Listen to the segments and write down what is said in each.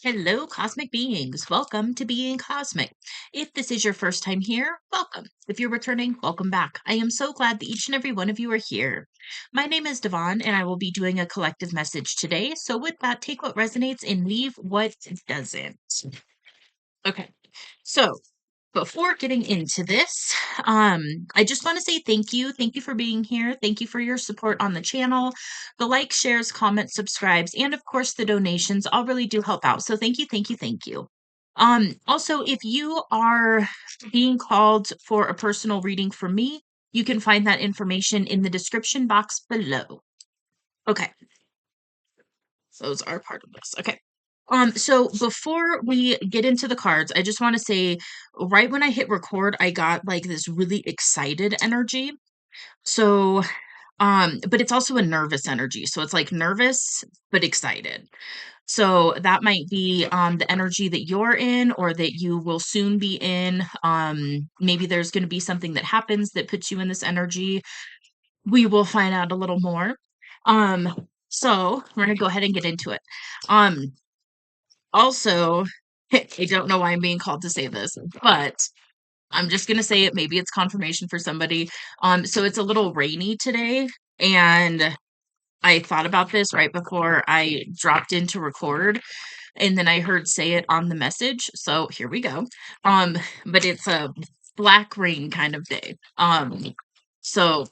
Hello, cosmic beings. Welcome to Being Cosmic. If this is your first time here, welcome. If you're returning, welcome back. I am so glad that each and every one of you are here. My name is Devon, and I will be doing a collective message today. So, with that, take what resonates and leave what doesn't. Okay. So, before getting into this, I just want to say thank you. Thank you for being here. Thank you for your support on the channel. The likes, shares, comments, subscribes, and of course the donations all really do help out. So thank you, thank you, thank you. Also, if you are being called for a personal reading from me, you can find that information in the description box below. Okay. Those are part of this. Okay. So before we get into the cards, I just want to say right when I hit record, I got like this really excited energy. So, but it's also a nervous energy. So it's like nervous but excited. So that might be the energy that you're in or that you will soon be in. Maybe there's going to be something that happens that puts you in this energy. We will find out a little more. So we're gonna go ahead and get into it. Um, Also, I don't know why I'm being called to say this, but I'm just gonna say it. Maybe it's confirmation for somebody. So it's a little rainy today, and I thought about this right before I dropped in to record, and then I heard say it on the message. So here we go. But it's a black rain kind of day. So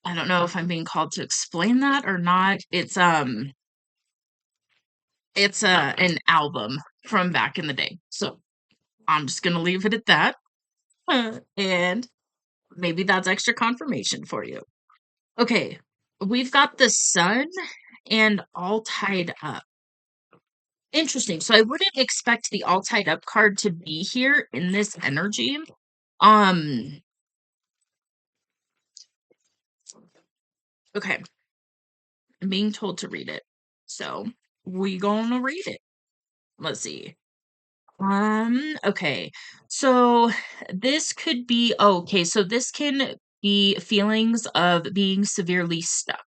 I don't know if I'm being called to explain that or not. It's an album from back in the day. So I'm just gonna leave it at that. And maybe that's extra confirmation for you. Okay, we've got the sun and all tied up. Interesting. So I wouldn't expect the all tied up card to be here in this energy. Um, okay. I'm being told to read it. So we gonna read it. Let's see. Okay. So this could be okay, so this can be feelings of being severely stuck.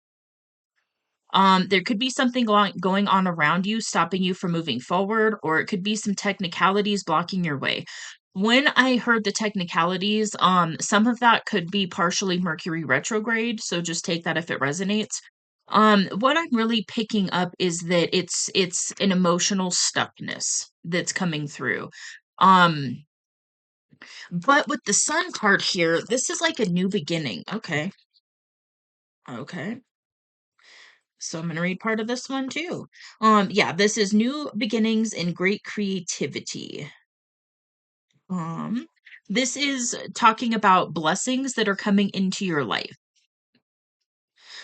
There could be something going on around you, stopping you from moving forward, or it could be some technicalities blocking your way. When I heard the technicalities, some of that could be partially Mercury retrograde, so just take that if it resonates. What I'm really picking up is that it's an emotional stuckness that's coming through. Um, but with the Sun card here, this is like a new beginning. Okay. Okay. So I'm going to read part of this one too. Yeah, this is new beginnings and great creativity. Um, this is talking about blessings that are coming into your life.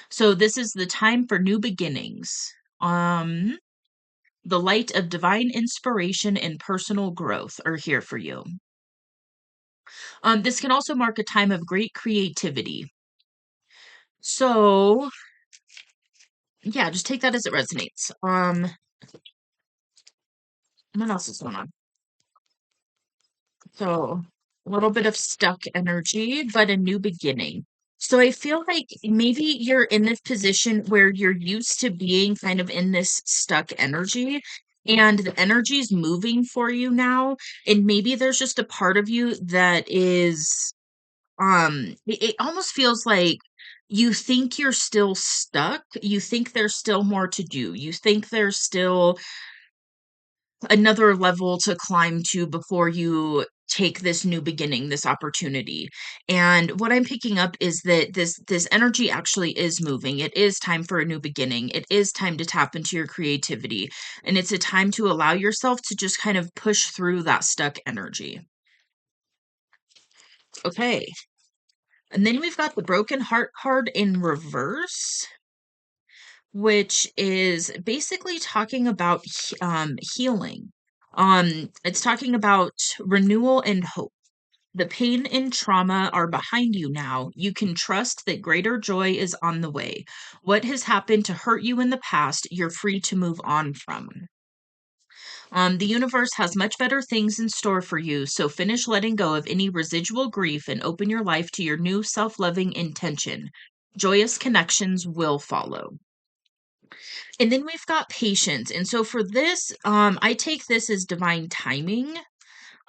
So this is the time for new beginnings. Um, the light of divine inspiration and personal growth are here for you. This can also mark a time of great creativity. So, yeah, just take that as it resonates. What else is going on? So, a little bit of stuck energy, but a new beginning. So, I feel like maybe you're in this position where you're used to being kind of in this stuck energy, and the energy is moving for you now. And maybe there's just a part of you that is, it almost feels like you think you're still stuck. You think there's still more to do. You think there's still another level to climb to before you take this new beginning, this opportunity. And what I'm picking up is that this energy actually is moving. It is time for a new beginning. It is time to tap into your creativity. And it's a time to allow yourself to just kind of push through that stuck energy. Okay. And then we've got the broken heart card in reverse, which is basically talking about healing. It's talking about renewal and hope. The pain and trauma are behind you now. You can trust that greater joy is on the way. What has happened to hurt you in the past, you're free to move on from. The universe has much better things in store for you, so finish letting go of any residual grief and open your life to your new self loving intention. Joyous connections will follow. And then we've got patience. And so for this, I take this as divine timing.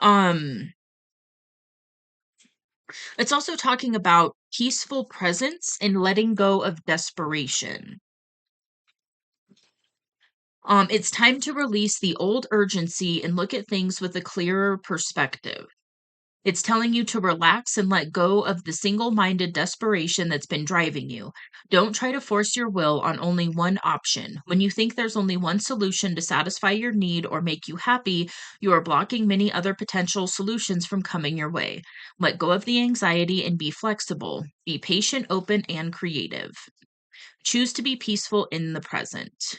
Um, it's also talking about peaceful presence and letting go of desperation. It's time to release the old urgency and look at things with a clearer perspective. It's telling you to relax and let go of the single minded desperation that's been driving you. Don't try to force your will on only one option. When you think there's only one solution to satisfy your need or make you happy, you are blocking many other potential solutions from coming your way. Let go of the anxiety and be flexible. Be patient, open, and creative. Choose to be peaceful in the present.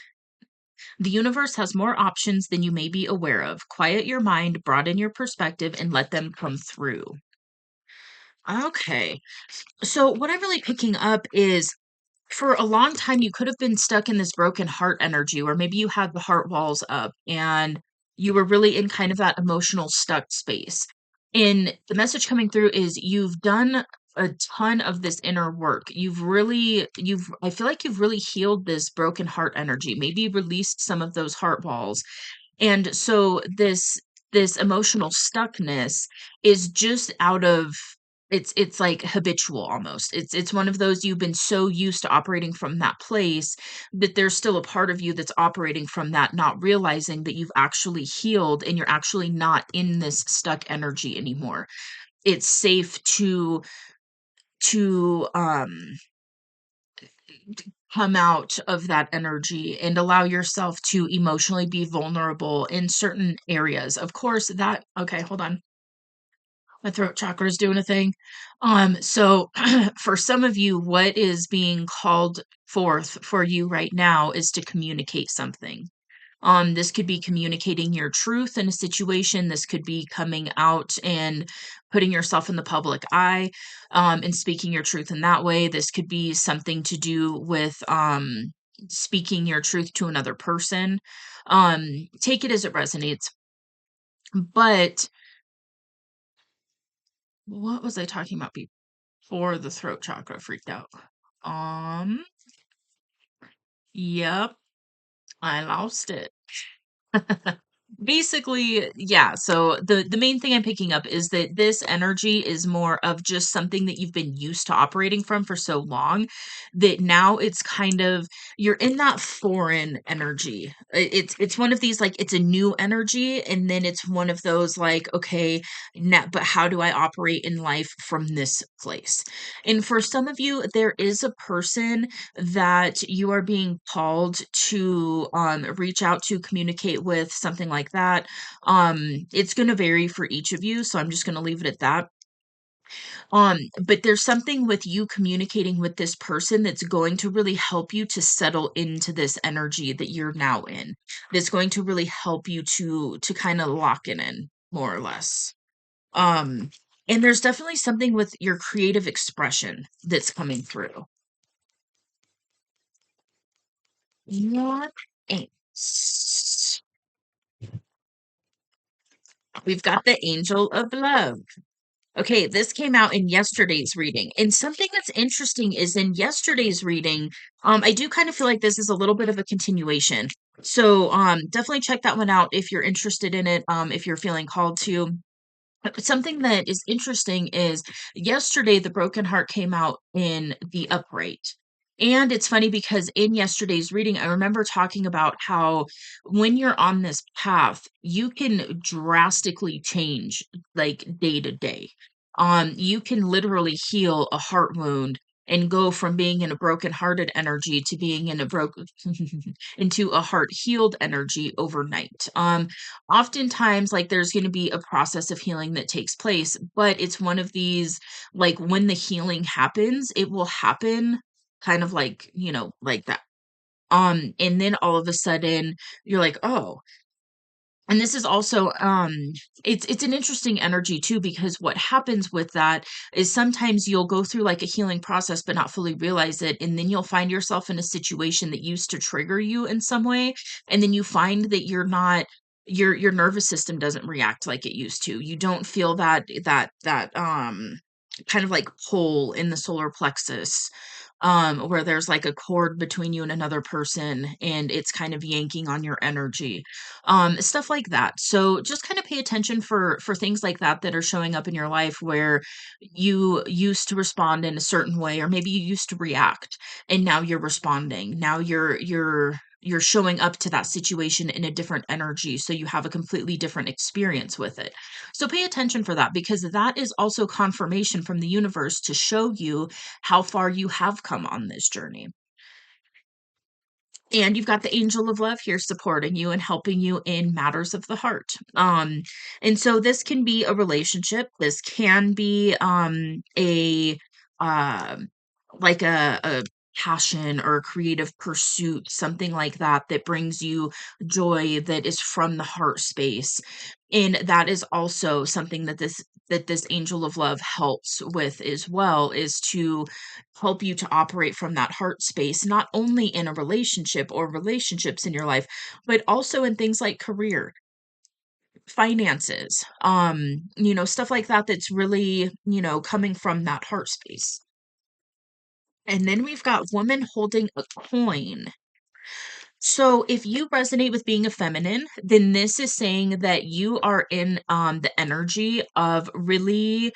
The universe has more options than you may be aware of. Quiet your mind, broaden your perspective, and let them come through. Okay. So, what I'm really picking up is for a long time, you could have been stuck in this broken heart energy, or maybe you had the heart walls up and you were really in kind of that emotional stuck space. And the message coming through is you've done a ton of this inner work. I feel like you've really healed this broken heart energy, maybe released some of those heart walls. And so this emotional stuckness is just out of it's like habitual almost. It's one of those you've been so used to operating from that place that there's still a part of you that's operating from that, not realizing that you've actually healed and you're actually not in this stuck energy anymore. It's safe to come out of that energy and allow yourself to emotionally be vulnerable in certain areas. Of course, that okay, hold on. My throat chakra is doing a thing. So for some of you, what is being called forth for you right now is to communicate something. This could be communicating your truth in a situation. This could be coming out and putting yourself in the public eye, and speaking your truth in that way. This could be something to do with speaking your truth to another person. Take it as it resonates. But what was I talking about before the throat chakra freaked out? Um, yep, I lost it. Basically, yeah, so the main thing I'm picking up is that this energy is more of just something that you've been used to operating from for so long that now it's kind of you're in that foreign energy. It's one of these like it's a new energy and then it's one of those like okay, now, but how do I operate in life from this place? And for some of you there is a person that you are being called to reach out to communicate with something like that. It's going to vary for each of you, so I'm just going to leave it at that. But there's something with you communicating with this person that's going to really help you to settle into this energy that you're now in. That's going to really help you to kind of lock it in more or less. Um, and there's definitely something with your creative expression that's coming through. What else? We've got the Angel of Love. Okay, this came out in yesterday's reading. And something that's interesting is in yesterday's reading, I do kind of feel like this is a little bit of a continuation. So definitely check that one out if you're interested in it, if you're feeling called to. Something that is interesting is yesterday the broken heart came out in the upright. And it's funny because in yesterday's reading, I remember talking about how when you're on this path, you can drastically change like day to day. You can literally heal a heart wound and go from being in a broken hearted energy to being in a broken into a heart healed energy overnight. Oftentimes like there's going to be a process of healing that takes place, but it's one of these like when the healing happens it will happen kind of like like that. And then all of a sudden you're like, oh, and this is also it's an interesting energy too because what happens with that is sometimes you'll go through like a healing process but not fully realize it, and then you'll find yourself in a situation that used to trigger you in some way, and then you find that you're not your nervous system doesn't react like it used to. You don't feel that kind of like pull in the solar plexus, where there's like a cord between you and another person and it's kind of yanking on your energy, stuff like that. So just kind of pay attention for things like that that are showing up in your life where you used to respond in a certain way, or maybe you used to react and now you're responding. Now you're showing up to that situation in a different energy, so you have a completely different experience with it. So pay attention for that, because that is also confirmation from the universe to show you how far you have come on this journey. And you've got the angel of love here supporting you and helping you in matters of the heart. And so this can be a relationship. This can be a um like a passion or a creative pursuit, something like that that brings you joy, that is from the heart space. And that is also something that this angel of love helps with as well, is to help you to operate from that heart space, not only in a relationship or relationships in your life, but also in things like career, finances, stuff like that that's really, coming from that heart space. And then we've got woman holding a coin. So if you resonate with being a feminine, then this is saying that you are in the energy of really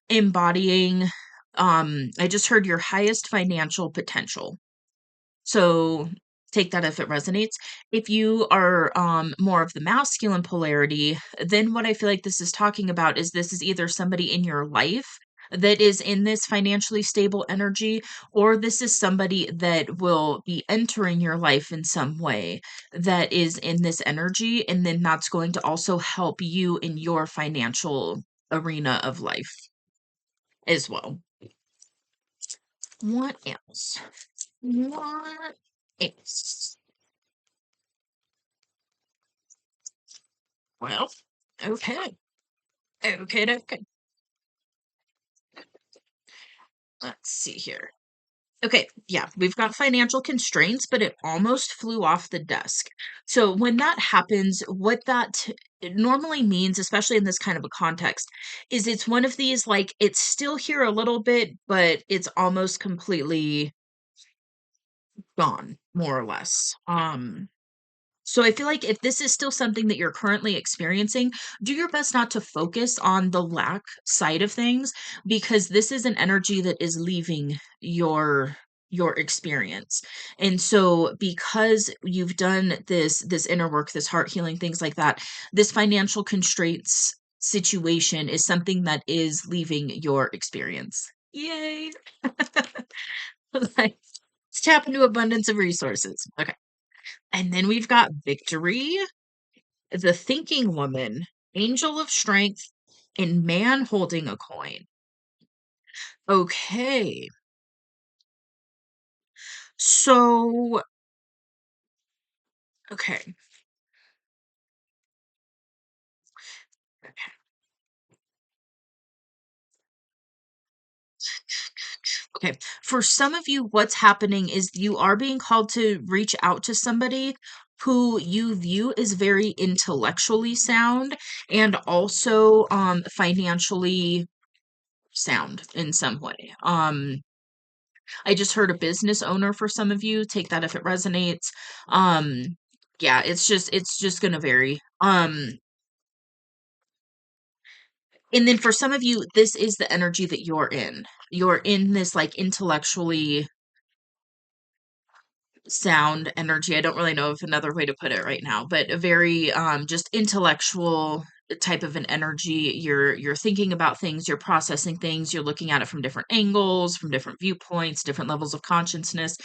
embodying, I just heard, your highest financial potential. So take that if it resonates. If you are more of the masculine polarity, then what I feel like this is talking about is this is either somebody in your life that is in this financially stable energy, or this is somebody that will be entering your life in some way that is in this energy. And then that's going to also help you in your financial arena of life as well. What else? What else? Well, okay. Okay, okay. Let's see here. Okay, yeah, we've got financial constraints, but it almost flew off the desk. So when that happens, what that normally means, especially in this kind of a context, is it's one of these, like, it's still here a little bit, but it's almost completely gone, more or less. So I feel like if this is still something that you're currently experiencing, do your best not to focus on the lack side of things, because this is an energy that is leaving your experience. And so because you've done this inner work, this heart healing, things like that, this financial constraints situation is something that is leaving your experience. Yay. Like, let's tap into abundance of resources. Okay. And then we've got victory, the thinking woman, angel of strength, and man holding a coin. Okay. So, okay. Okay. For some of you, what's happening is you are being called to reach out to somebody who you view as very intellectually sound and also financially sound in some way. I just heard a business owner for some of you. Take that if it resonates. Um, yeah, it's just gonna vary. And then for some of you, this is the energy that you're in. You're in this like intellectually sound energy. I don't really know of another way to put it right now, but a very just intellectual type of an energy. You're thinking about things, you're processing things, you're looking at it from different angles, from different viewpoints, different levels of consciousness,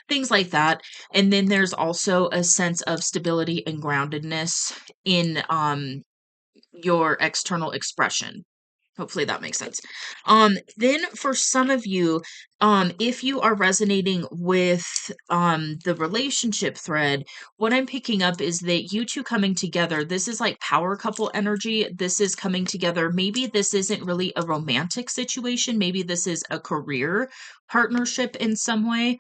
things like that. And then there's also a sense of stability and groundedness in your external expression. Hopefully that makes sense. Then for some of you, if you are resonating with the relationship thread, what I'm picking up is that you two coming together, this is like power couple energy. This is coming together. Maybe this isn't really a romantic situation. Maybe this is a career partnership in some way.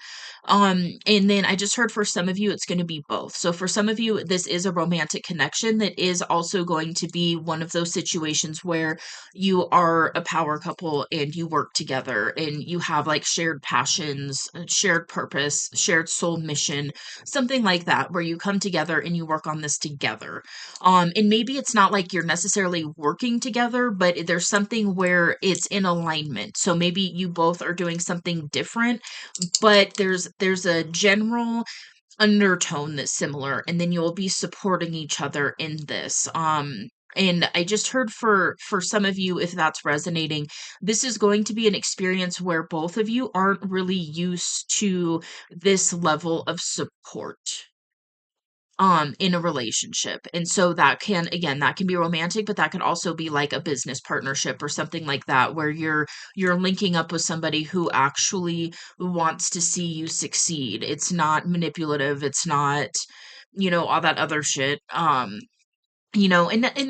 And then I just heard for some of you, it's going to be both. So for some of you, this is a romantic connection that is also going to be one of those situations where you you are a power couple and you work together and you have like shared passions, shared purpose, shared soul mission, something like that, where you come together and you work on this together. And maybe it's not like you're necessarily working together, but there's something where it's in alignment. So maybe you both are doing something different, but there's a general undertone that's similar, and then you'll be supporting each other in this. And I just heard for some of you, if that's resonating, this is going to be an experience where both of you aren't really used to this level of support in a relationship. And so that can, again, that can be romantic, but that can also be like a business partnership or something like that, where you're linking up with somebody who actually wants to see you succeed. It's not manipulative, it's not, all that other shit. And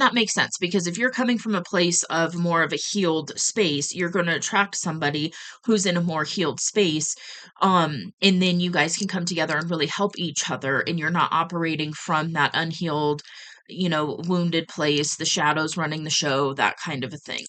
that makes sense, because if you're coming from a place of more of a healed space, you're going to attract somebody who's in a more healed space. And then you guys can come together and really help each other, and you're not operating from that unhealed, wounded place, the shadows running the show, that kind of a thing.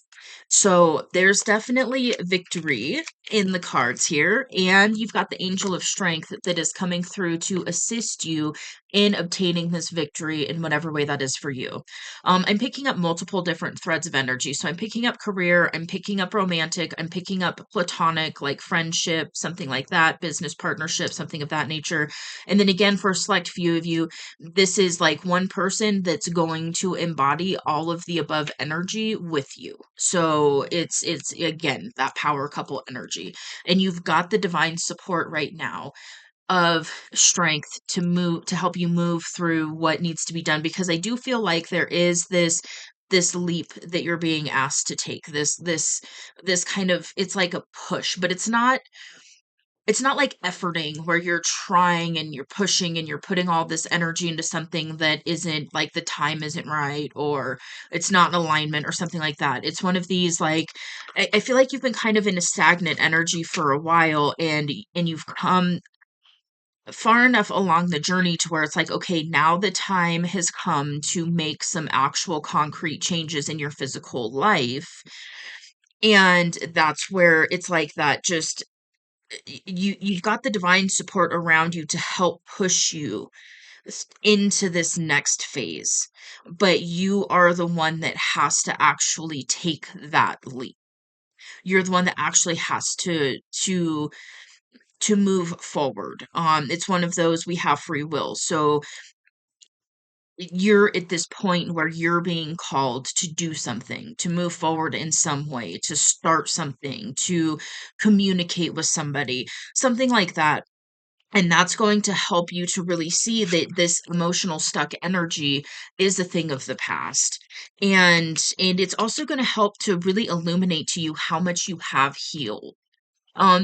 So there's definitely victory in the cards here, and you've got the angel of strength that is coming through to assist you in obtaining this victory in whatever way that is for you. I'm picking up multiple different threads of energy. So I'm picking up career, I'm picking up romantic, I'm picking up platonic, like friendship, something like that, business partnership, something of that nature. And then again, for a select few of you, this is like one person that's going to embody all of the above energy with you. So it's again that power couple energy. And you've got the divine support right now of strength to help you move through what needs to be done, because I do feel like there is this leap that you're being asked to take, this kind of, it's like a push, but it's not like efforting where you're trying and you're pushing and you're putting all this energy into something that isn't, like, the time isn't right, or it's not in alignment or something like that. It's one of these, like, I feel like you've been kind of in a stagnant energy for a while, and you've come far enough along the journey to where it's like, okay, now the time has come to make some actual concrete changes in your physical life. And that's where it's like that, just you've got the divine support around you to help push you into this next phase, but you are the one that has to actually take that leap. You're the one that actually has to move forward. It's one of those, we have free will. So you're at this point where you're being called to do something, to move forward in some way, to start something, to communicate with somebody, something like that. And that's going to help you to really see that this emotional stuck energy is a thing of the past. And it's also going to help to really illuminate to you how much you have healed.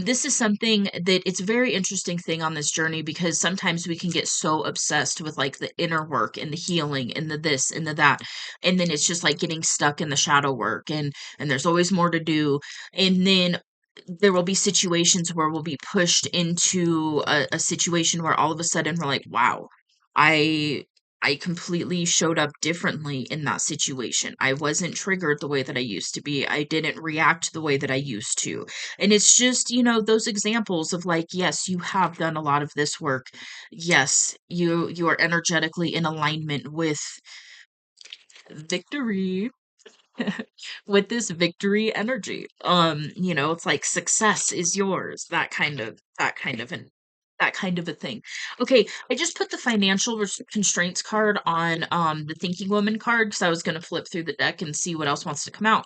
This is something that it's a very interesting thing on this journey, because sometimes we can get so obsessed with like the inner work and the healing and the this and the that. And then it's just like getting stuck in the shadow work, and there's always more to do. And then there will be situations where we'll be pushed into a situation where all of a sudden we're like, wow, I I completely showed up differently in that situation. I wasn't triggered the way that I used to be. I didn't react the way that I used to. And it's just, those examples of like, yes, you have done a lot of this work. Yes, you are energetically in alignment with victory, with this victory energy. It's like success is yours, that kind of a thing. Okay, I just put the financial constraints card on the thinking woman card, because I was going to flip through the deck and see what else wants to come out.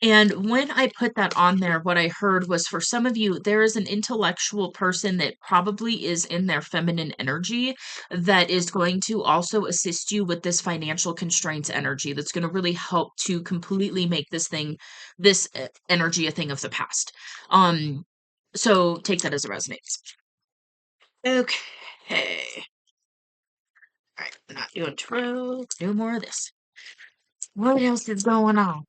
And when I put that on there, what I heard was, for some of you, there is an intellectual person that probably is in their feminine energy that is going to also assist you with this financial constraints energy, that's going to really help to completely make this energy a thing of the past. So take that as it resonates. Okay. All right, not doing tarot. Do more of this. What else is going on?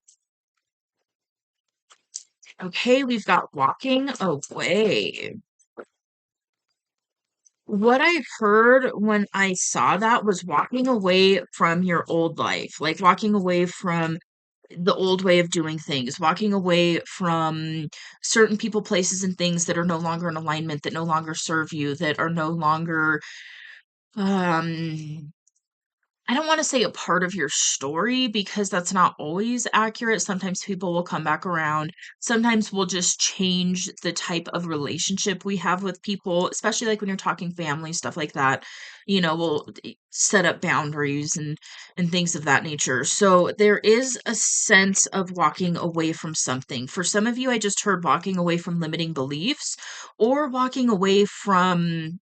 Okay, we've got walking away. What I heard when I saw that was walking away from your old life, like walking away from the old way of doing things, walking away from certain people, places, and things that are no longer in alignment, that no longer serve you, that are no longer, um, I don't wanna say a part of your story because that's not always accurate. Sometimes people will come back around. Sometimes we'll just change the type of relationship we have with people, especially, like, when you're talking family, stuff like that. We'll set up boundaries and things of that nature. So, there is a sense of walking away from something. For some of you, I just heard walking away from limiting beliefs or walking away from,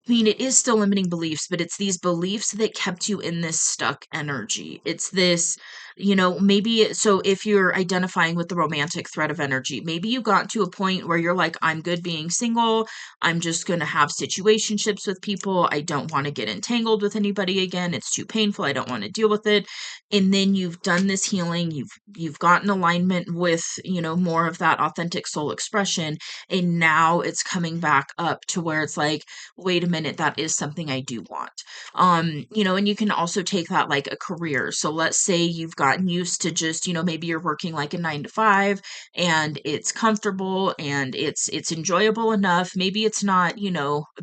it is still limiting beliefs, but it's these beliefs that kept you in this stuck energy. It's this, maybe so if you're identifying with the romantic thread of energy, maybe you got to a point where you're like, I'm good being single. I'm just going to have situationships with people. I don't want to get entangled with anybody again. It's too painful. I don't want to deal with it. And then you've done this healing. You've gotten alignment with, more of that authentic soul expression. And now it's coming back up to where it's like, wait a minute, that is something I do want. And you can also take that like a career. So let's say you've gotten used to just, maybe you're working like a 9 to 5 and it's comfortable and it's enjoyable enough. Maybe it's not,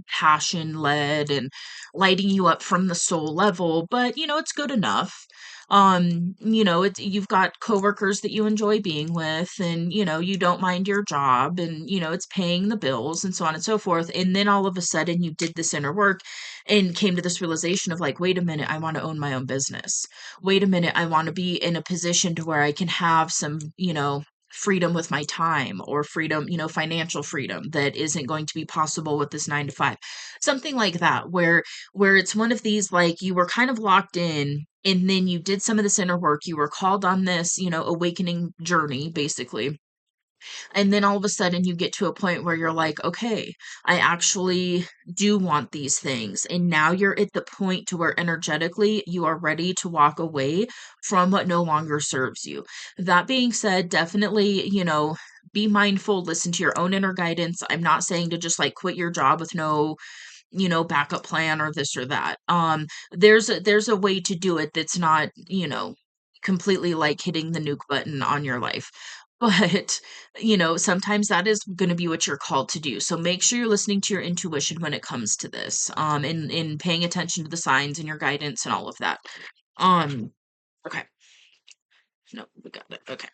passion led and lighting you up from the soul level, but it's good enough. You've got coworkers that you enjoy being with, and you don't mind your job, and it's paying the bills and so on and so forth. And then all of a sudden you did this inner work and came to this realization of like, wait a minute, I want to own my own business. Wait a minute, I want to be in a position to where I can have some, freedom with my time, or freedom, financial freedom that isn't going to be possible with this 9 to 5. Something like that, where it's one of these, like, you were kind of locked in, and then you did some of this inner work, you were called on this, awakening journey, basically. And then all of a sudden you get to a point where you're like, okay, I actually do want these things. And now you're at the point to where energetically you are ready to walk away from what no longer serves you. That being said, definitely, be mindful, listen to your own inner guidance. I'm not saying to just like quit your job with no, backup plan or this or that. There's a way to do it that's not, completely like hitting the nuke button on your life. But, sometimes that is going to be what you're called to do. So make sure you're listening to your intuition when it comes to this, and paying attention to the signs and your guidance and all of that. Um, okay. No, we got it. Okay.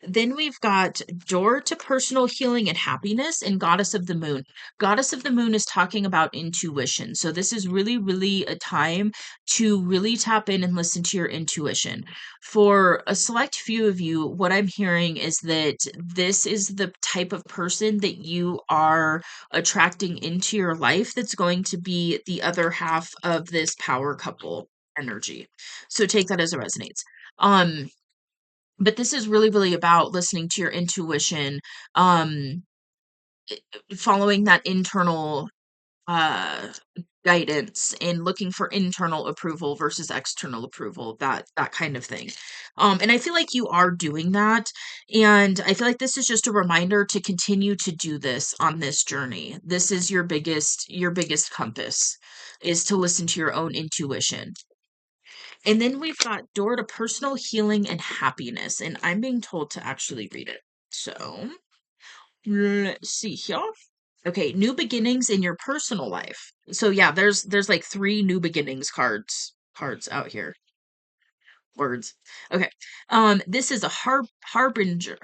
Then we've got door to personal healing and happiness and goddess of the moon. Goddess of the moon is talking about intuition. So this is really, really a time to really tap in and listen to your intuition. For a select few of you, what I'm hearing is that this is the type of person that you are attracting into your life that's going to be the other half of this power couple energy. So take that as it resonates. Um, but this is really, really about listening to your intuition, um, following that internal, uh, guidance, and looking for internal approval versus external approval, that kind of thing. And I feel like you are doing that, and I feel like this is just a reminder to continue to do this on this journey. This is your biggest compass, is to listen to your own intuition. And then we've got door to personal healing and happiness, and I'm being told to actually read it. So let's see here. Okay, new beginnings in your personal life. So yeah, there's like three new beginnings cards out here. Words. Okay. This is a harbinger.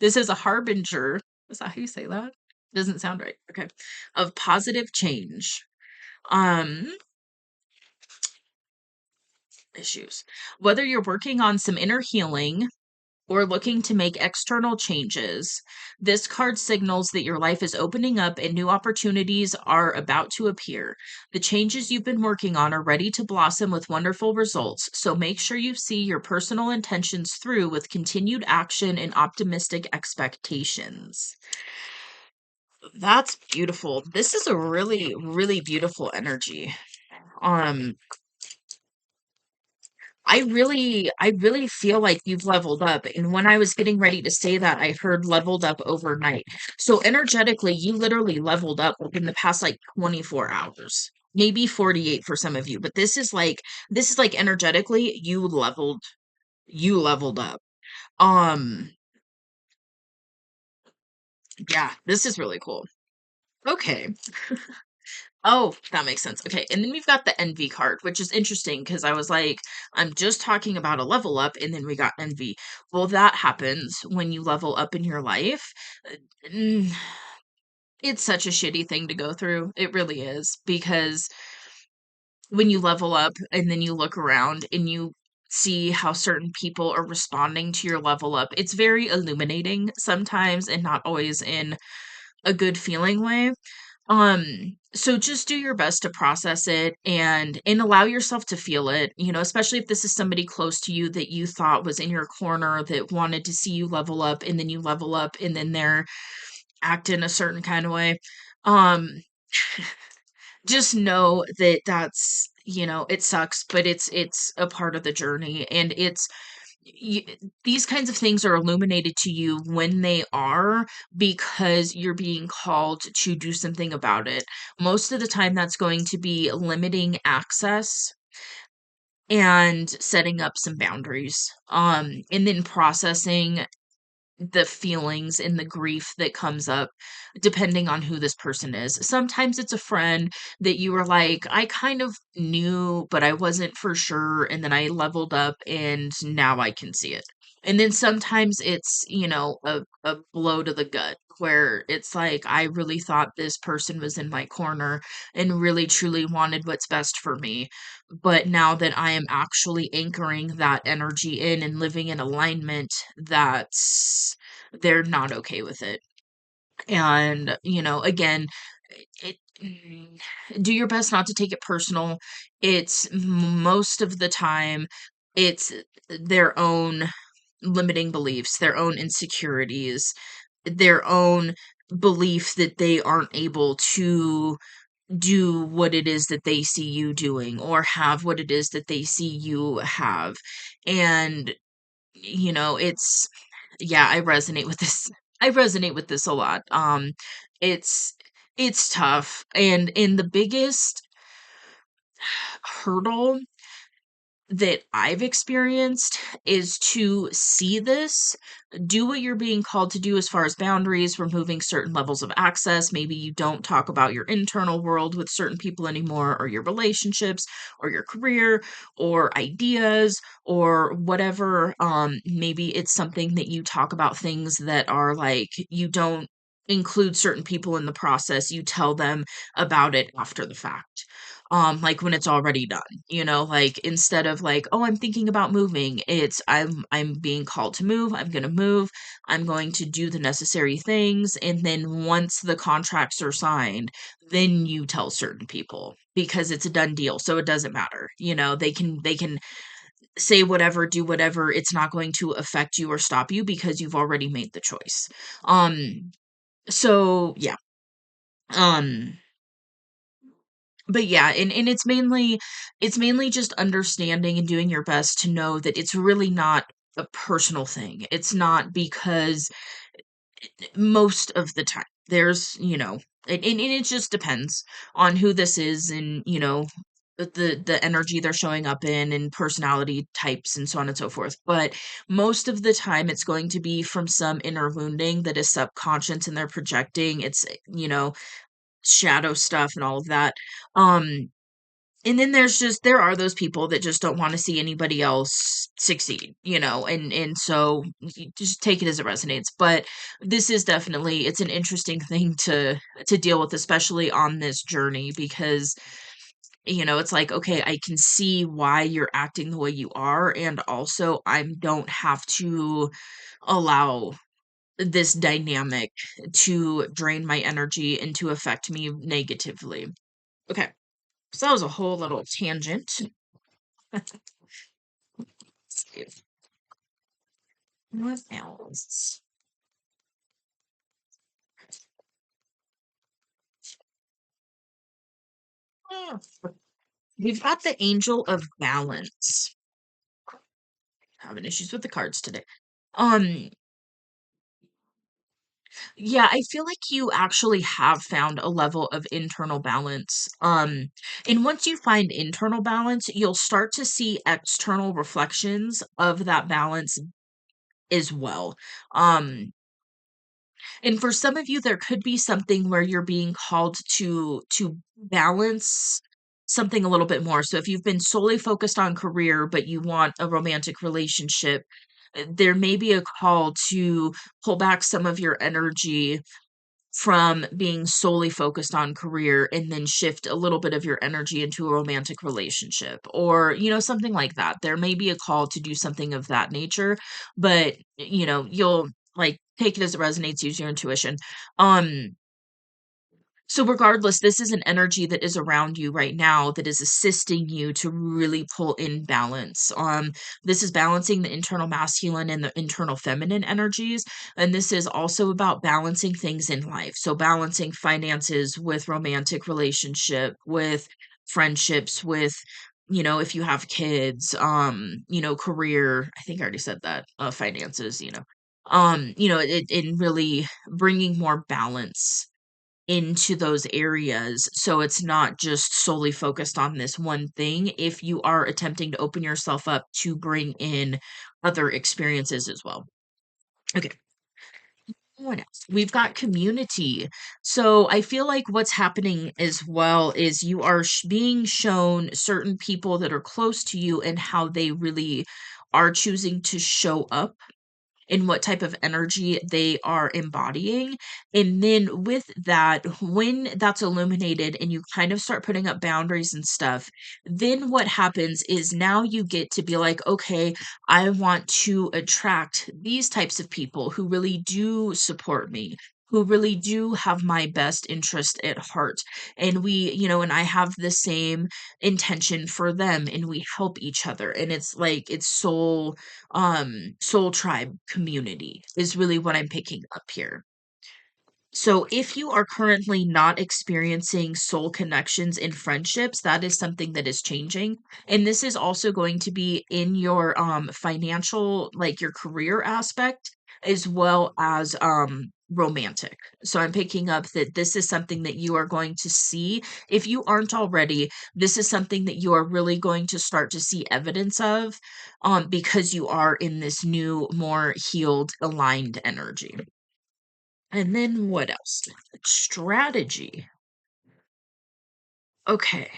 This is a harbinger. Is that how you say that? Doesn't sound right. Okay. Of positive change. Um, issues. Whether you're working on some inner healing or looking to make external changes, this card signals that your life is opening up and new opportunities are about to appear. The changes you've been working on are ready to blossom with wonderful results, so make sure you see your personal intentions through with continued action and optimistic expectations. That's beautiful. This is a really, really beautiful energy. Um, I really feel like you've leveled up. And when I was getting ready to say that, I heard leveled up overnight. So energetically, you literally leveled up within the past like 24 hours. Maybe 48 for some of you, but this is like energetically you leveled. you leveled up. Um, yeah, this is really cool. Okay. Oh, that makes sense. Okay, and then we've got the envy card, which is interesting because I was like, I'm just talking about a level up, and then we got envy. Well, that happens when you level up in your life. Uh, mm, It's such a shitty thing to go through. It really is because when you level up and then you look around and you see how certain people are responding to your level up, it's very illuminating sometimes and not always in a good feeling way. So just do your best to process it and allow yourself to feel it, especially if this is somebody close to you that you thought was in your corner that wanted to see you level up and then you level up and then they're acting a certain kind of way. Um just know that it sucks, but it's a part of the journey, and y these kinds of things are illuminated to you when they are because you're being called to do something about it. Most of the time, that's going to be limiting access and setting up some boundaries, and then processing the feelings and the grief that comes up depending on who this person is. Sometimes it's a friend that you were like, I kind of knew, but I wasn't for sure. And then I leveled up and now I can see it. And then sometimes it's, a blow to the gut where it's like, I really thought this person was in my corner and really truly wanted what's best for me. But now that I am actually anchoring that energy in and living in alignment, they're not okay with it. And, again, do your best not to take it personal. It's most of the time, it's their own limiting beliefs, their own insecurities, their own belief that they aren't able to do what it is that they see you doing or have what it is that they see you have. And, it's yeah, I resonate with this. I resonate with this a lot. It's it's tough. And the biggest hurdle that I've experienced is to see this, do what you're being called to do as far as boundaries, removing certain levels of access. Maybe you don't talk about your internal world with certain people anymore, or your relationships, or your career, or ideas, or whatever. Maybe it's something that you talk about things that are like you don't include certain people in the process. You tell them about it after the fact, like when it's already done, like instead of like, oh, I'm thinking about moving, it's I'm being called to move, I'm going to move, I'm going to do the necessary things, and then once the contracts are signed, then you tell certain people because it's a done deal, so it doesn't matter, they can say whatever, do whatever, it's not going to affect you or stop you because you've already made the choice. So yeah. um but yeah, and it's mainly just understanding and doing your best to know that it's really not a personal thing. It's not because most of the time there's, and it just depends on who this is and, the energy they're showing up in and personality types and so on and so forth. But most of the time it's going to be from some inner wounding that is subconscious and they're projecting. It's, shadow stuff and all of that. Um and then there are those people that just don't wanna see anybody else succeed, and so you just take it as it resonates, but this is definitely it's an interesting thing to deal with, especially on this journey because, it's like, "Okay, I can see why you're acting the way you are, and also I don't have to allow this dynamic to drain my energy and to affect me negatively." Okay, so that was a whole little tangent. What else? Oh, we've got the Angel of Balance. Having issues with the cards today. Um, Yeah, I feel like you actually have found a level of internal balance. And once you find internal balance, you'll start to see external reflections of that balance as well. Um, and for some of you, there could be something where you're being called to balance something a little bit more. So if you've been solely focused on career, but you want a romantic relationship, there may be a call to pull back some of your energy from being solely focused on career and then shift a little bit of your energy into a romantic relationship or something like that. There may be a call to do something of that nature, but you'll like take it as it resonates, use your intuition. So regardless, this is an energy that is around you right now that is assisting you to really pull in balance. This is balancing the internal masculine and the internal feminine energies, and this is also about balancing things in life. So balancing finances with romantic relationship, with friendships, with if you have kids, career. I think I already said that. Finances, it really bringing more balance into those areas so it's not just solely focused on this one thing if you are attempting to open yourself up to bring in other experiences as well. Okay. What else? We've got community. So I feel like what's happening as well is you are being shown certain people that are close to you and how they really are choosing to show up and what type of energy they are embodying. And then with that, when that's illuminated and you kind of start putting up boundaries and stuff, then what happens is now you get to be like, okay, I want to attract these types of people who really do support me. Who really do have my best interest at heart. And and I have the same intention for them and we help each other. And it's like, it's soul tribe community is really what I'm picking up here. So if you are currently not experiencing soul connections in friendships, that is something that is changing. And this is also going to be in your financial, like your career aspect, as well as romantic. So I'm picking up that this is something that you are going to see. If you aren't already, this is something that you are really going to start to see evidence of because you are in this new, more healed, aligned energy. And then what else? Strategy. Okay.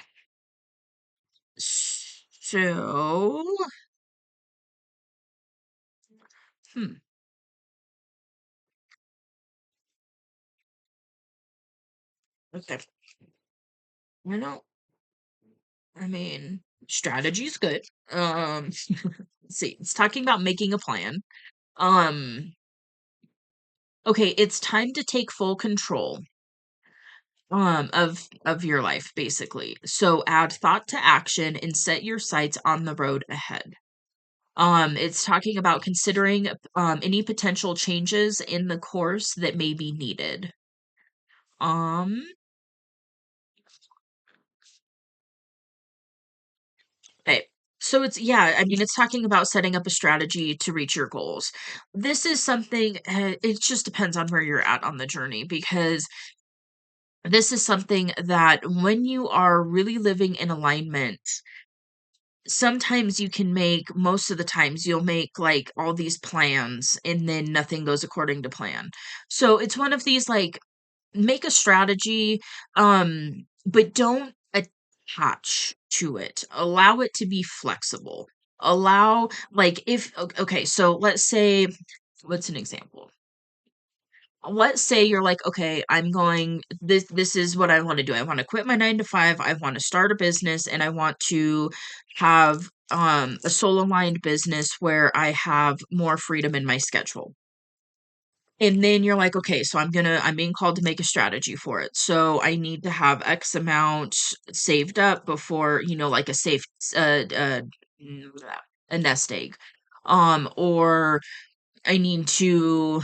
So, hmm, okay. You know, I mean, strategy's good. Let's see. It's talking about making a plan. Um, okay, it's time to take full control of your life basically. So add thought to action and set your sights on the road ahead. It's talking about considering any potential changes in the course that may be needed. Um, okay. So it's yeah, I mean it's talking about setting up a strategy to reach your goals. This is something it just depends on where you're at on the journey because this is something that when you are really living in alignment, sometimes you can make most of the times you'll make like all these plans and then nothing goes according to plan. So it's one of these like make a strategy, but don't attach to it. Allow it to be flexible. Allow, like, if, okay, so let's say, what's an example? Let's say you're like, okay, this is what I want to do. I want to quit my 9 to 5. I want to start a business and I want to have a soul aligned business where I have more freedom in my schedule. And then you're like, "Okay, so I'm being called to make a strategy for it. So I need to have X amount saved up before, like a safe mm, a nest egg. Or I need to,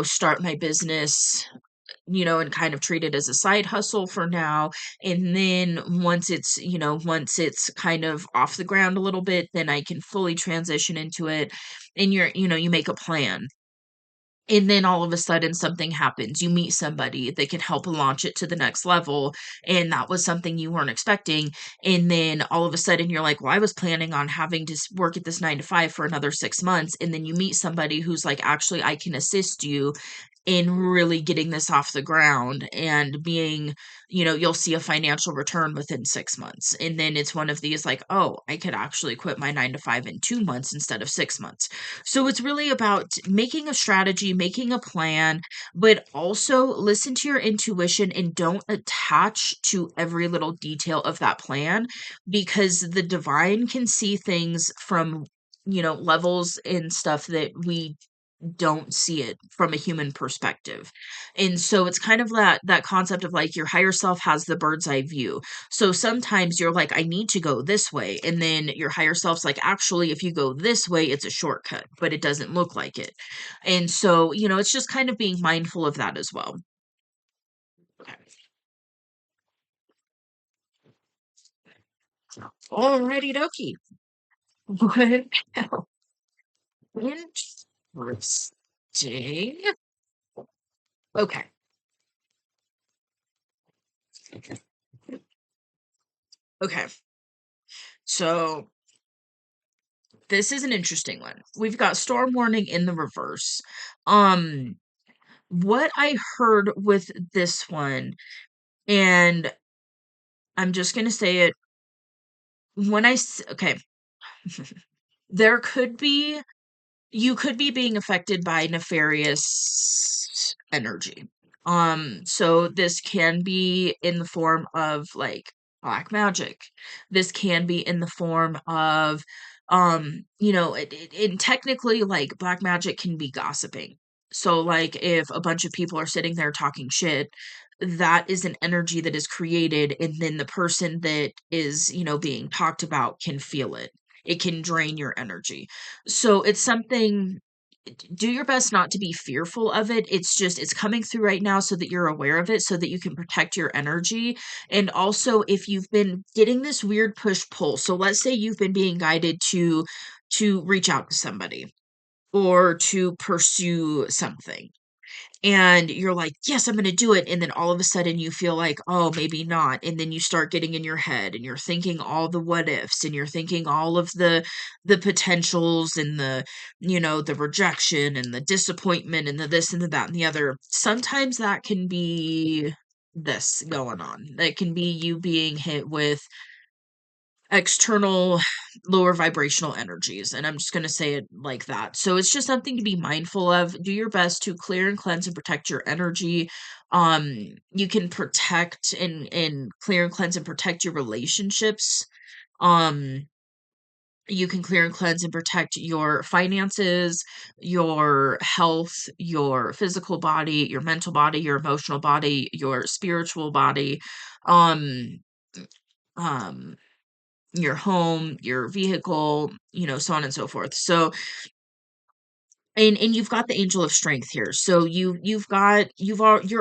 start my business, and kind of treat it as a side hustle for now. And then once it's kind of off the ground a little bit, then I can fully transition into it." And you make a plan And then all of a sudden something happens. You meet somebody that can help launch it to the next level, and that was something you weren't expecting. And then all of a sudden you're like, "Well, I was planning on having to work at this 9 to 5 for another 6 months." And then you meet somebody who's like, "Actually, I can assist you in really getting this off the ground and being, you'll see a financial return within 6 months." And then it's one of these like, "Oh, I could actually quit my 9 to 5 in 2 months instead of 6 months." So it's really about making a strategy, making a plan, but also listen to your intuition and don't attach to every little detail of that plan, because the divine can see things from, levels and stuff that we don't see it from a human perspective. And so it's kind of that concept of like your higher self has the bird's eye view. So sometimes you're like, I need to go this way. And then your higher self's like, actually, if you go this way, it's a shortcut, but it doesn't look like it. And so, it's just kind of being mindful of that as well. Okay. Alrighty dokie. What else? Interesting. Okay. Okay. So this is an interesting one. We've got storm warning in the reverse. Um, what I heard with this one, and I'm just gonna say it okay, there could be you could be being affected by nefarious energy. So this can be in the form of like black magic. This can be in the form of, and technically like black magic can be gossiping. So like if a bunch of people are sitting there talking shit, that is an energy that is created, and then the person that is, being talked about can feel it. It can drain your energy. So it's something, do your best not to be fearful of it. It's just it's coming through right now so that you're aware of it so that you can protect your energy. And also if you've been getting this weird push pull. So let's say you've been being guided to reach out to somebody or to pursue something, and you're like, "Yes, I'm gonna do it," and then all of a sudden you feel like, "Oh, maybe not," and then you start getting in your head, and you're thinking all the what ifs, and you're thinking all of the potentials, and the rejection, and the disappointment, and the this, and the that, and the other. Sometimes that can be this going on. That can be you being hit with external lower vibrational energies, and I'm just going to say it like that. So it's just something to be mindful of. Do your best to clear and cleanse and protect your energy. You can protect and clear and cleanse and protect your relationships. um you can clear and cleanse and protect your finances, your health, your physical body, your mental body, your emotional body, your spiritual body, um um your home, your vehicle, so on and so forth. So, and you've got the angel of strength here. So you're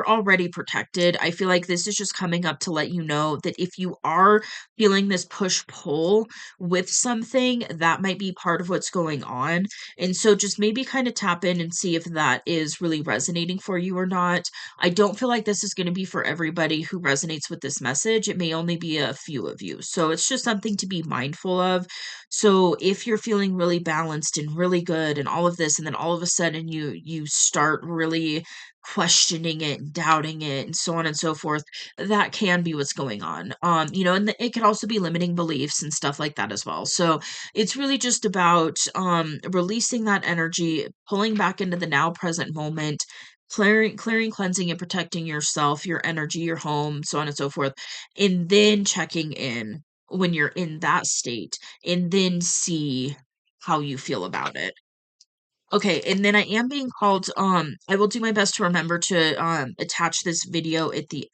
already protected. I feel like this is just coming up to let you know that if you are feeling this push pull with something, that might be part of what's going on. And so just maybe kind of tap in and see if that is really resonating for you or not. I don't feel like this is going to be for everybody who resonates with this message. It may only be a few of you. So it's just something to be mindful of. So if you're feeling really balanced and really good and all of this, and then all of a sudden you start really questioning it, and doubting it, and so on and so forth, that can be what's going on. And it can also be limiting beliefs and stuff like that as well. So it's really just about releasing that energy, pulling back into the now present moment, clearing, cleansing, and protecting yourself, your energy, your home, so on and so forth, and then checking in when you're in that state, and then see how you feel about it. Okay, and then I am being called, I will do my best to remember to attach this video at the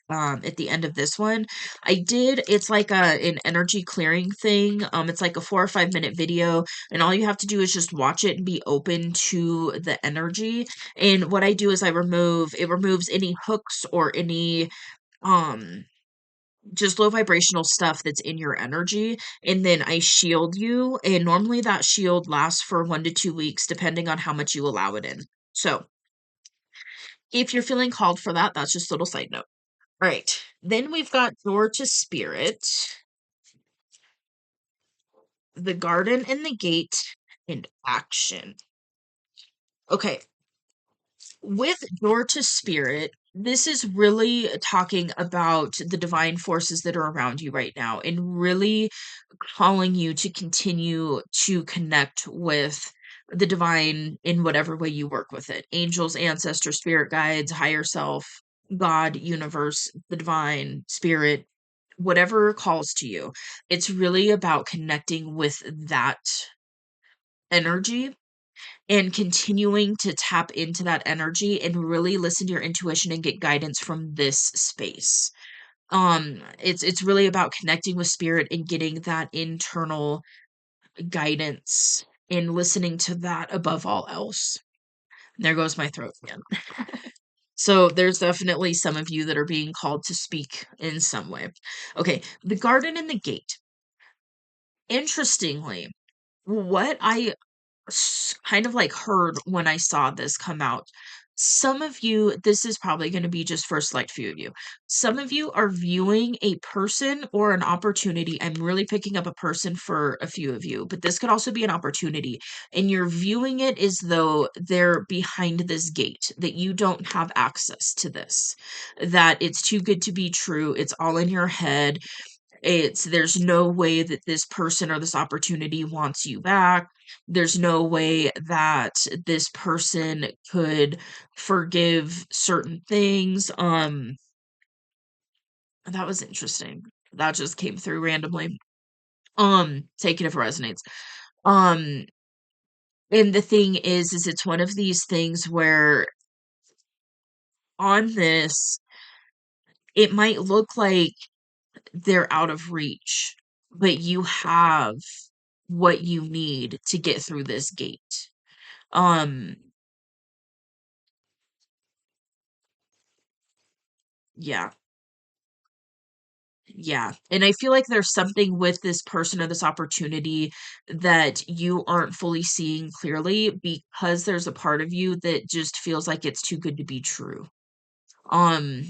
end of this one. It's like an energy clearing thing. It's like a 4 or 5 minute video, and all you have to do is just watch it and be open to the energy. And what I do is it removes any hooks or any um just low vibrational stuff that's in your energy, and then I shield you, and normally that shield lasts for 1 to 2 weeks depending on how much you allow it in. So If you're feeling called for that, that's just a little side note. All right. Then we've got door to spirit, the garden and the gate, and action. Okay. With door to spirit, this is really talking about the divine forces that are around you right now and really calling you to continue to connect with the divine in whatever way you work with it. Angels, ancestors, spirit guides, higher self, God, universe, the divine, spirit, whatever calls to you. It's really about connecting with that energy and continuing to tap into that energy and really listen to your intuition and get guidance from this space. It's really about connecting with spirit and getting that internal guidance and listening to that above all else. There goes my throat again. So there's definitely some of you that are being called to speak in some way. Okay, the garden and the gate. Interestingly, what I kind of like heard when I saw this come out. Some of you, this is probably going to be just for a select few of you. Some of you are viewing a person or an opportunity. I'm really picking up a person for a few of you, but this could also be an opportunity. And you're viewing it as though they're behind this gate, that you don't have access to this, that it's too good to be true. It's all in your head. There's no way that this person or this opportunity wants you back. There's no way that this person could forgive certain things. That was interesting. That just came through randomly. Take it if it resonates. Um, and the thing is it's one of these things where on this, it might look like they're out of reach, but you have what you need to get through this gate. Um, yeah, yeah. And I feel like there's something with this person or this opportunity that you aren't fully seeing clearly because there's a part of you that just feels like it's too good to be true. Um,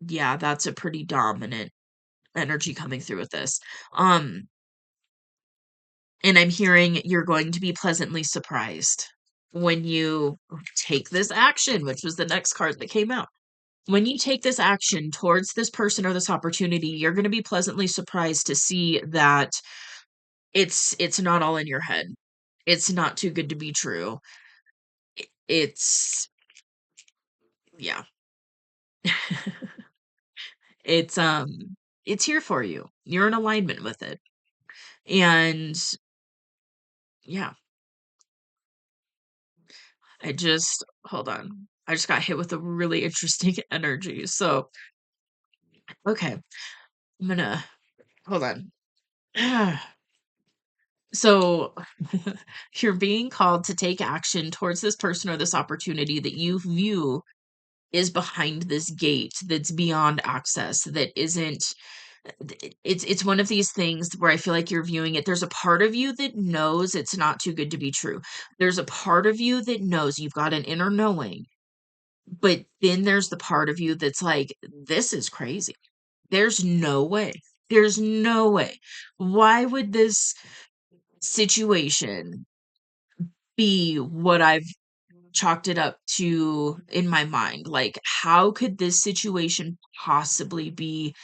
yeah, that's a pretty dominant energy coming through with this. Um, and I'm hearing you're going to be pleasantly surprised when you take this action, which was the next card that came out. When you take this action towards this person or this opportunity, you're going to be pleasantly surprised to see that it's not all in your head. It's not too good to be true. It's yeah. It's it's here for you. You're in alignment with it. And yeah, I just hold on. I just got hit with a really interesting energy. So, okay, I'm gonna hold on. So, you're being called to take action towards this person or this opportunity that you view is behind this gate that's beyond access, that isn't it's one of these things where I feel like you're viewing it. There's a part of you that knows it's not too good to be true. There's a part of you that knows you've got an inner knowing, but then there's the part of you that's like, this is crazy. There's no way. There's no way. Why would this situation be what I've chalked it up to in my mind? Like, how could this situation possibly be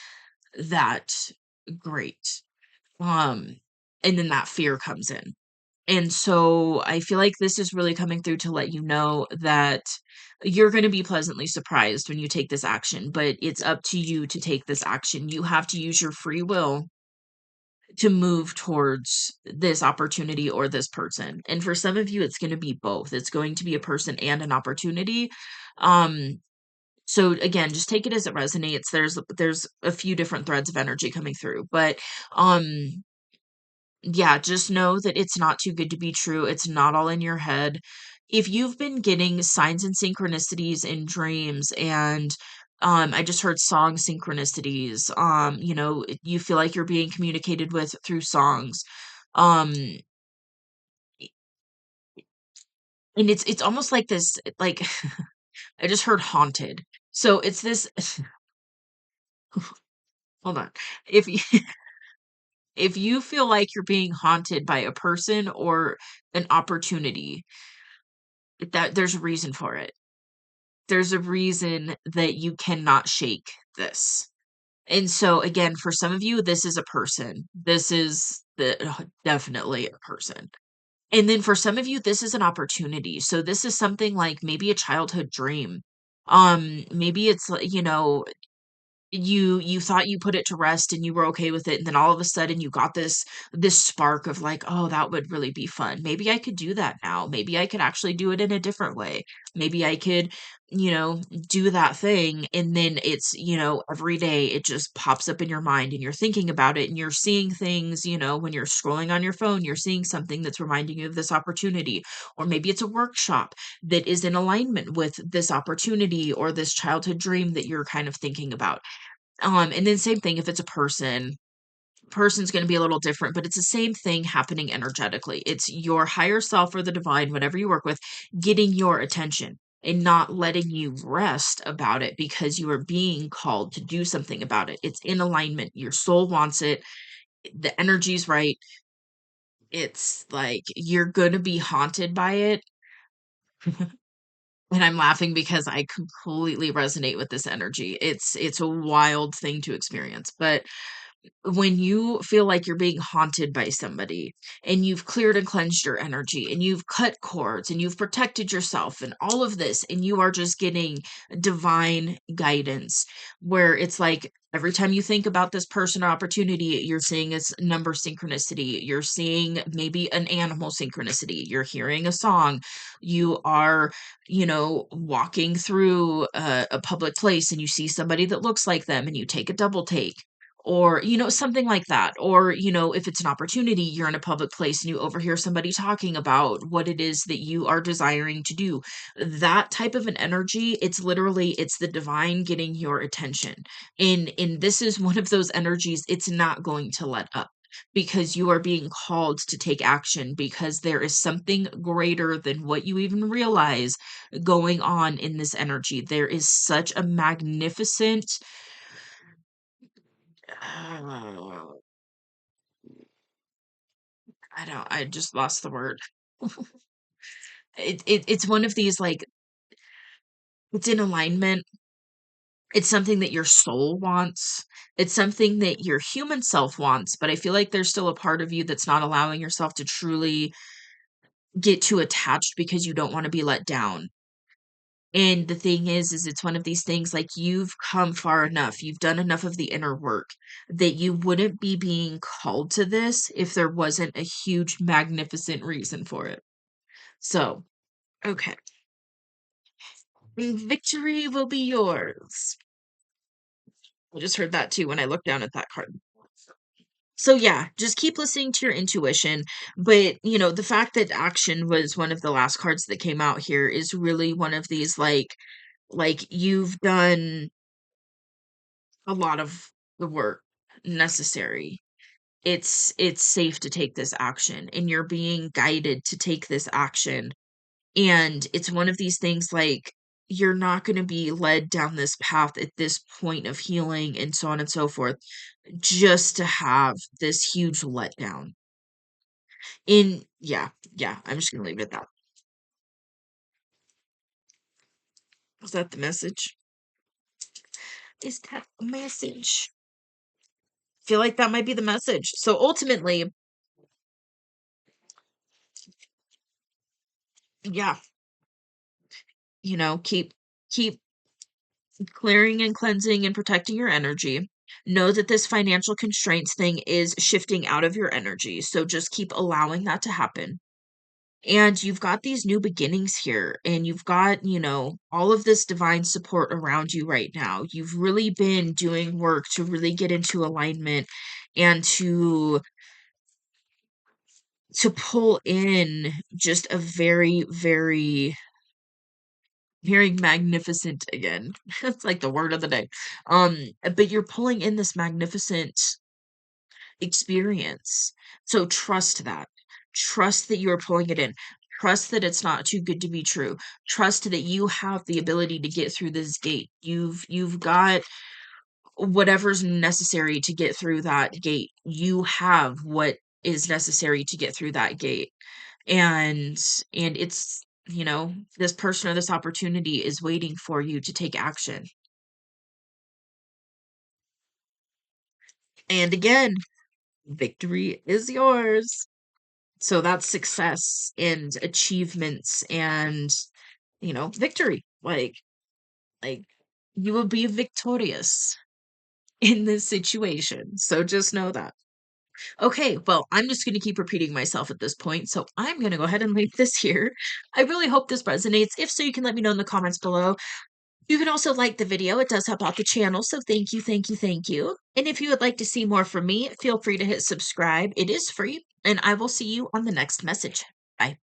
that great? Um, and then that fear comes in. And so I feel like this is really coming through to let you know that you're going to be pleasantly surprised when you take this action, but it's up to you to take this action. You have to use your free will to move towards this opportunity or this person. And for some of you, it's going to be both. It's going to be a person and an opportunity. Um, so again, just take it as it resonates. There's a few different threads of energy coming through, but yeah, just know that it's not too good to be true. It's not all in your head. If you've been getting signs and synchronicities in dreams and I just heard song synchronicities, you feel like you're being communicated with through songs. Um and it's almost like this like I just heard haunted. So it's this hold on. If you if you feel like you're being haunted by a person or an opportunity, that there's a reason for it. There's a reason that you cannot shake this. And so again, for some of you, this is a person. This is definitely a person. And then for some of you, this is an opportunity. So this is something like maybe a childhood dream. Maybe it's you thought you put it to rest and you were okay with it, and then all of a sudden you got this spark of like, oh, that would really be fun. Maybe I could do that now. Maybe I could actually do it in a different way. Maybe I could you know do that thing, and then it's every day it just pops up in your mind and you're thinking about it and you're seeing things. When you're scrolling on your phone, you're seeing something that's reminding you of this opportunity, or maybe it's a workshop that is in alignment with this opportunity or this childhood dream that you're kind of thinking about. And then same thing if it's a person's going to be a little different, but it's the same thing happening energetically. It's your higher self or the divine, whatever you work with, getting your attention and not letting you rest about it because you are being called to do something about it. It's in alignment. Your soul wants it. The energy's right. It's like you're going to be haunted by it. And I'm laughing because I completely resonate with this energy. It's a wild thing to experience, but when you feel like you're being haunted by somebody and you've cleared and cleansed your energy and you've cut cords and you've protected yourself and all of this, and you are just getting divine guidance where it's like every time you think about this person or opportunity, you're seeing its number synchronicity, you're seeing maybe an animal synchronicity, you're hearing a song, you are walking through a public place and you see somebody that looks like them and you take a double take, or something like that. Or if it's an opportunity, you're in a public place and you overhear somebody talking about what it is that you are desiring to do. That type of an energy, it's the divine getting your attention. And this is one of those energies, it's not going to let up because you are being called to take action, because there is something greater than what you even realize going on in this energy. There is such a magnificent uh, I just lost the word. It's one of these, like, it's in alignment. It's something that your soul wants. It's something that your human self wants, but I feel like there's still a part of you that's not allowing yourself to truly get too attached because you don't wanna be let down. And the thing is it's one of these things, like, you've come far enough, you've done enough of the inner work that you wouldn't be being called to this if there wasn't a huge, magnificent reason for it. So, okay. Victory will be yours. I just heard that too when I looked down at that card. So yeah, just keep listening to your intuition. But the fact that action was one of the last cards that came out here is really one of these, like you've done a lot of the work necessary. It's safe to take this action and you're being guided to take this action. And it's one of these things, like, you're not gonna be led down this path at this point of healing and so on and so forth, just to have this huge letdown. Yeah, I'm just gonna leave it at that. Is that the message? Is that the message? Feel like that might be the message. So ultimately, yeah, keep clearing and cleansing and protecting your energy. Know that this financial constraints thing is shifting out of your energy. So just keep allowing that to happen. And you've got these new beginnings here, and you've got, all of this divine support around you right now. You've really been doing work to really get into alignment and to pull in just a very, very, very magnificent, again. That's like the word of the day. But you're pulling in this magnificent experience. So trust that. Trust that you are pulling it in. Trust that it's not too good to be true. Trust that you have the ability to get through this gate. You've got whatever's necessary to get through that gate. You have what is necessary to get through that gate. And it's, this person or this opportunity is waiting for you to take action. And again, victory is yours. So that's success and achievements and, victory. Like you will be victorious in this situation. So just know that. Okay, well, I'm just going to keep repeating myself at this point. So I'm going to go ahead and leave this here. I really hope this resonates. If so, you can let me know in the comments below. You can also like the video. It does help out the channel. So thank you, thank you, thank you. And if you would like to see more from me, feel free to hit subscribe. It is free. And I will see you on the next message. Bye.